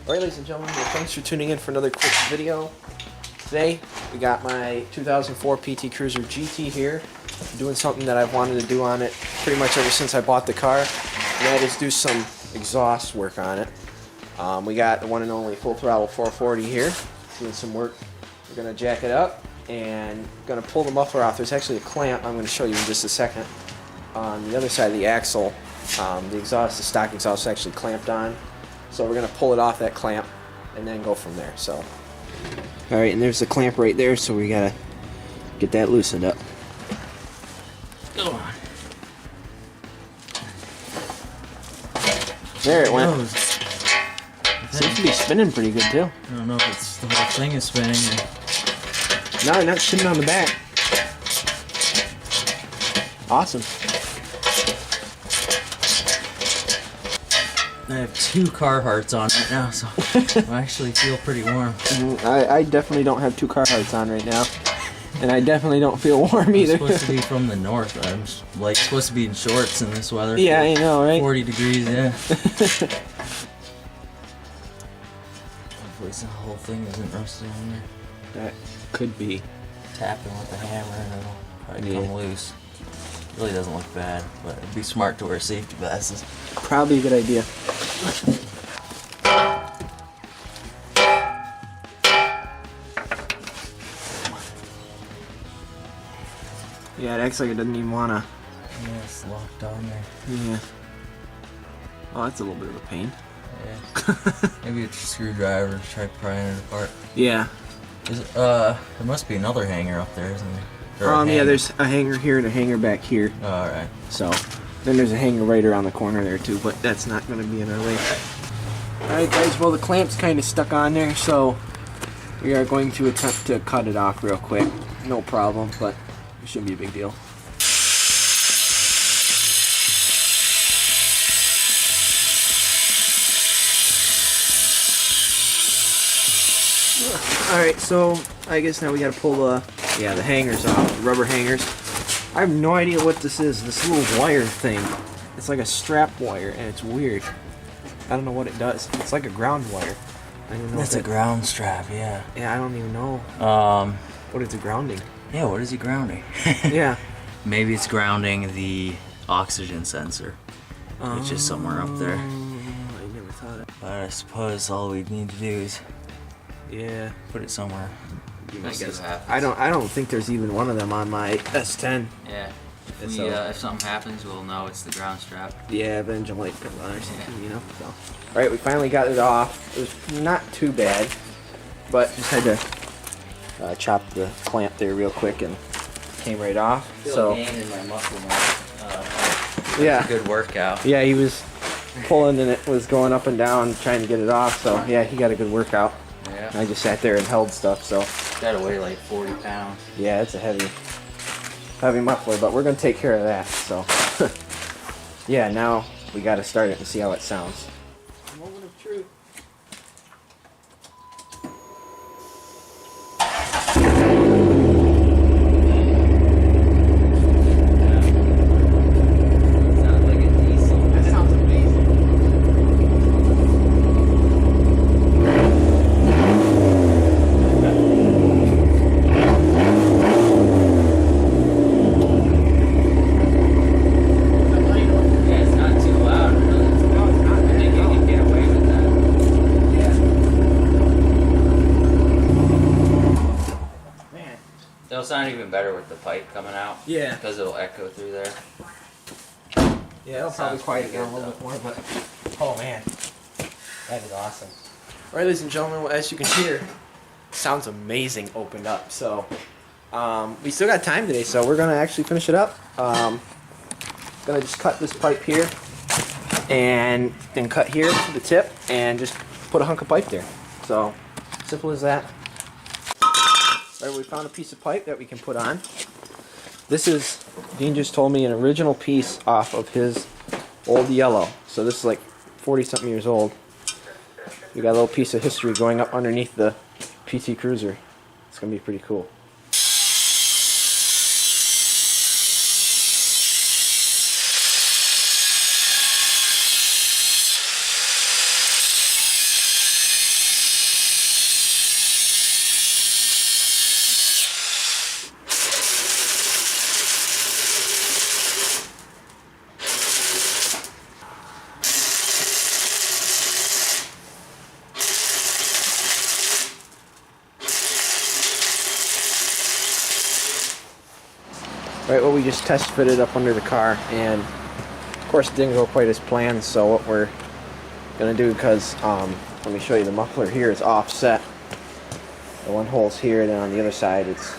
Alright, ladies and gentlemen, well, thanks for tuning in for another quick video. Today, we got my 2004 PT Cruiser GT here. I'm doing something that I've wanted to do on it pretty much ever since I bought the car, and that is do some exhaust work on it. We got the one and only full throttle 440 here, doing some work. We're going to jack it up and going to pull the muffler off. There's actually a clamp I'm going to show you in just a second. On the other side of the axle, the stock exhaust is actually clamped on. So we're going to pull it off that clamp and then go from there. So, alright, and there's the clamp right there, so we got to get that loosened up. Go on. There it went. Seems to be spinning pretty good too. I don't know if it's the whole thing is spinning or... No, not spinning on the back. Awesome. I have 2 Carhartts on right now, so I actually feel pretty warm. I definitely don't have 2 Carhartts on right now. And I definitely don't feel warm either. I'm supposed to be from the north. I'm like supposed to be in shorts in this weather. Yeah, I know, right? 40 degrees, yeah. Hopefully the whole thing isn't rusted on there. That could be. Tapping with the hammer and it'll probably come loose. Really doesn't look bad, but it'd be smart to wear safety glasses. Probably a good idea. Yeah, it acts like it doesn't even wanna. Yeah, it's locked on there. Yeah. Oh, that's a little bit of a pain. Yeah. Maybe it's a screwdriver to try prying it apart. Yeah. There must be another hanger up there, isn't there? Yeah, there's a hanger here and a hanger back here. Oh, alright. So, then there's a hanger right around the corner there too, but that's not going to be in our way. Alright guys, well the clamp's kind of stuck on there, so we are going to attempt to cut it off real quick. No problem, but it shouldn't be a big deal. Alright, so I guess now we gotta pull the hangers off, the rubber hangers. I have no idea what this is, this little wire thing. It's like a strap wire, and it's weird. I don't know what it does. It's like a ground wire. I don't know. That's a ground strap, yeah. Yeah, I don't even know. What is it grounding? Yeah, what is he grounding? Yeah. Maybe it's grounding the oxygen sensor, which is somewhere up there. I never thought of it. But I suppose all we need to do is put it somewhere. I don't think there's even one of them on my S10. Yeah. If something happens, we'll know it's the ground strap. Yeah, if engine light comes on or something, you know. So, all right, we finally got it off. It was not too bad, but just had to chop the clamp there real quick and came right off. I feel a pain in my muscle now. Yeah. A good workout. Yeah, he was pulling and it was going up and down trying to get it off. So yeah, he got a good workout. Yeah. I just sat there and held stuff. So. Gotta weigh like 40 pounds. Yeah, it's a heavy muffler, but we're gonna take care of that. So yeah, now we gotta start it and see how it sounds. Moment of truth. It'll sound even better with the pipe coming out. Yeah. Because it'll echo through there. Yeah, it'll probably quiet it down a little bit more, but oh man, that is awesome. All right, ladies and gentlemen, well, as you can hear, sounds amazing opened up. So we still got time today, so we're gonna actually finish it up. Gonna just cut this pipe here, and then cut here to the tip, and just put a hunk of pipe there. So simple as that. All right, we found a piece of pipe that we can put on. This is, Dean just told me, an original piece off of his old yellow. So this is like 40-something years old. We got a little piece of history going up underneath the PT Cruiser. It's going to be pretty cool. Right, well, we just test fitted up under the car, and of course it didn't go quite as planned. So what we're gonna do, because let me show you, the muffler here is offset. The one hole's here, then on the other side it's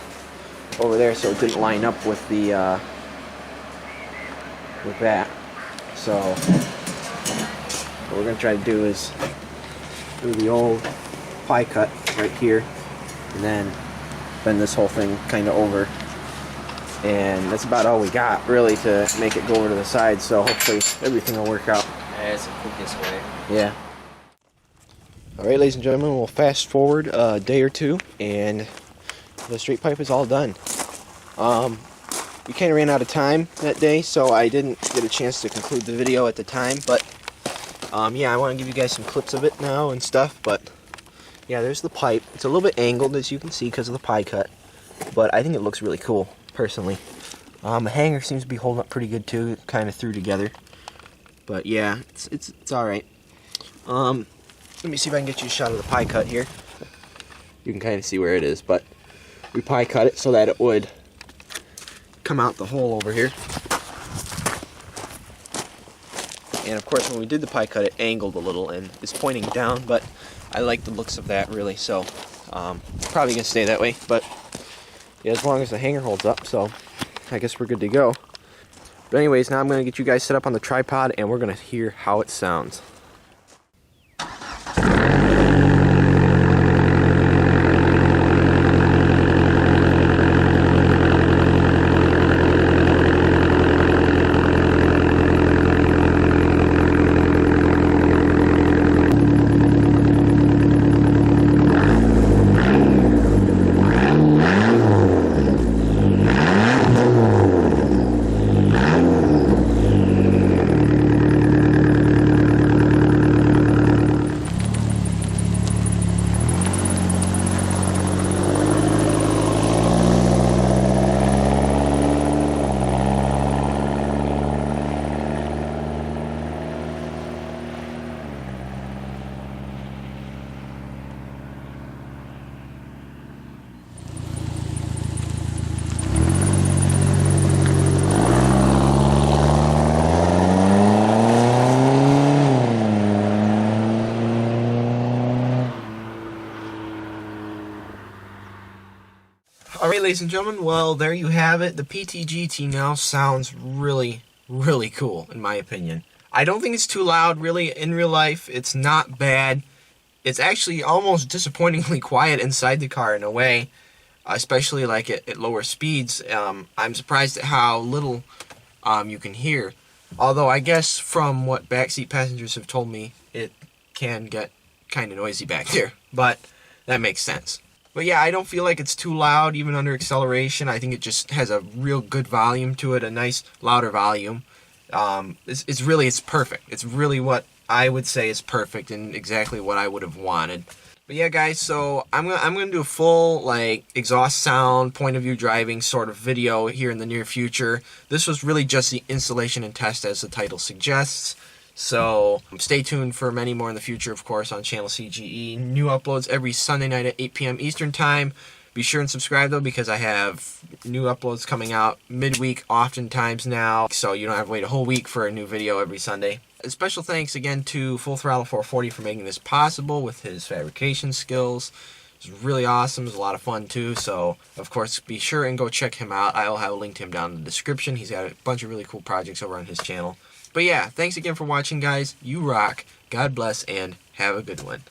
over there, so it didn't line up with the with that. So what we're gonna try to do is do the old pie cut right here, and then bend this whole thing kind of over. And that's about all we got, really, to make it go over to the side, so hopefully everything will work out. Yeah, it's the quickest way. Yeah. Alright, ladies and gentlemen, we'll fast forward a day or two, and the straight pipe is all done. We kind of ran out of time that day, so I didn't get a chance to conclude the video at the time, but yeah, I want to give you guys some clips of it now and stuff. But yeah, there's the pipe. It's a little bit angled, as you can see, because of the pie cut, but I think it looks really cool, personally. The hanger seems to be holding up pretty good too, kind of threw together. But yeah, it's all right. Let me see if I can get you a shot of the pie cut here. You can kind of see where it is, but we pie cut it so that it would come out the hole over here. And of course, when we did the pie cut, it angled a little and is pointing down, but I like the looks of that, really, so probably gonna stay that way. But yeah, as long as the hanger holds up, so I guess we're good to go. But anyways, now I'm gonna get you guys set up on the tripod, and we're gonna hear how it sounds. Alright, ladies and gentlemen, well, there you have it. The PT-GT now sounds really, really cool, in my opinion. I don't think it's too loud, really, in real life. It's not bad. It's actually almost disappointingly quiet inside the car in a way, especially like at lower speeds. I'm surprised at how little you can hear. Although I guess from what backseat passengers have told me, it can get kind of noisy back there. But that makes sense. But yeah, I don't feel like it's too loud, even under acceleration. I think it just has a real good volume to it, a nice, louder volume. It's perfect. It's really what I would say is perfect and exactly what I would have wanted. But yeah, guys, so I'm gonna do a full, like, exhaust sound, point of view driving sort of video here in the near future. This was really just the installation and test, as the title suggests. So stay tuned for many more in the future, of course, on channel C.G.E. New uploads every Sunday night at 8 p.m. Eastern Time. Be sure and subscribe, though, because I have new uploads coming out midweek oftentimes now, so you don't have to wait a whole week for a new video every Sunday. A special thanks again to Full Throttle 440 for making this possible with his fabrication skills. It was really awesome. It was a lot of fun, too. So, of course, be sure and go check him out. I'll have a link to him down in the description. He's got a bunch of really cool projects over on his channel. But yeah, thanks again for watching, guys. You rock. God bless, and have a good one.